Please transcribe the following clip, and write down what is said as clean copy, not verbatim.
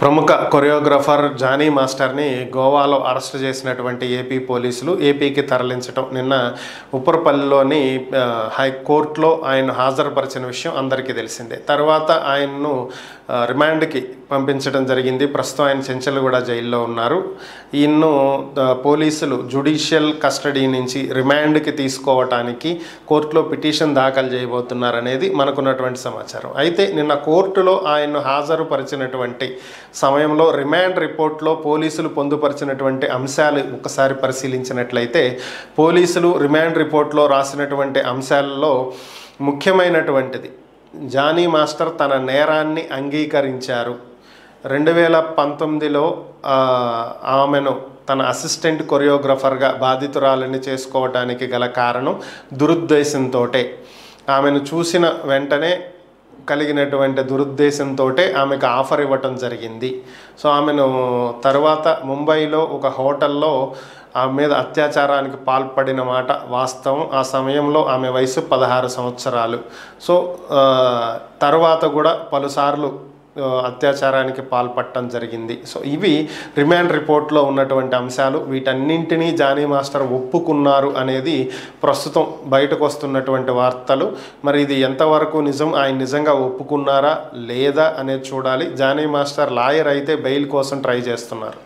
ప్రముఖ choreographer Johnny మాస్టర్ని గోవాలో అరెస్ట్ చేసినటువంటి ఏపీ పోలీసులు ఏపీకి తరలించడం నిన్న ఉప్పరపల్లిలోని హైకోర్టులో ఆయన హాజరుపరిచిన విషయం అందరికీ తెలిసిందే. తర్వాత ఆయన్ను రిమాండ్కి పంపించడం జరిగింది. ప్రస్తుతం ఆయన చెంచల్గూడ జైల్లో ఉన్నారు. ఈయన్ను పోలీసులు జ్యుడిషియల్ కస్టడీ నుంచి రిమాండ్కి తీసుకోవటానికి కోర్టులో పిటిషన్ దాఖలు చేయబోతున్నారనేది మనకున్నటువంటి సమాచారం. అయితే నిన్న కోర్టులో ఆయన్ను హాజరుపరిచినటువంటి సమయంలో రిమాండ్ రిపోర్ట్లో పోలీసులు పొందుపరిచినటువంటి అంశాలు ఒకసారి పరిశీలించినట్లయితే పోలీసులు రిమాండ్ రిపోర్ట్లో రాసినటువంటి అంశాలలో ముఖ్యమైనటువంటిది జానీ మాస్టర్ తన నేరాన్ని అంగీకరించారు. 2019లో ఆమెను తన అసిస్టెంట్ కొరియోగ్రాఫర్గా బాధితురాలని చేసుకోవడానికి గల కారణం దురుద్దేశంతో, ఆమెను చూసిన వెంటనే కలిగినటువంటి దురుద్దేశంతో ఆమెకు ఆఫర్ ఇవ్వటం జరిగింది. సో ఆమెను తర్వాత ముంబైలో ఒక హోటల్లో ఆమె మీద అత్యాచారానికి పాల్పడిన మాట వాస్తవం. ఆ సమయంలో ఆమె వయసు 16 సంవత్సరాలు. సో తర్వాత కూడా పలుసార్లు అత్యాచారానికి పాల్పడటం జరిగింది. సో ఇవి రిమాండ్ రిపోర్ట్లో ఉన్నటువంటి అంశాలు. వీటన్నింటినీ జానీ మాస్టర్ ఒప్పుకున్నారు అనేది ప్రస్తుతం బయటకు వస్తున్నటువంటి వార్తలు. మరి ఇది ఎంతవరకు నిజం, ఆయన నిజంగా ఒప్పుకున్నారా లేదా అనేది చూడాలి. జానీ మాస్టర్ లాయర్ అయితే బెయిల్ కోసం ట్రై చేస్తున్నారు.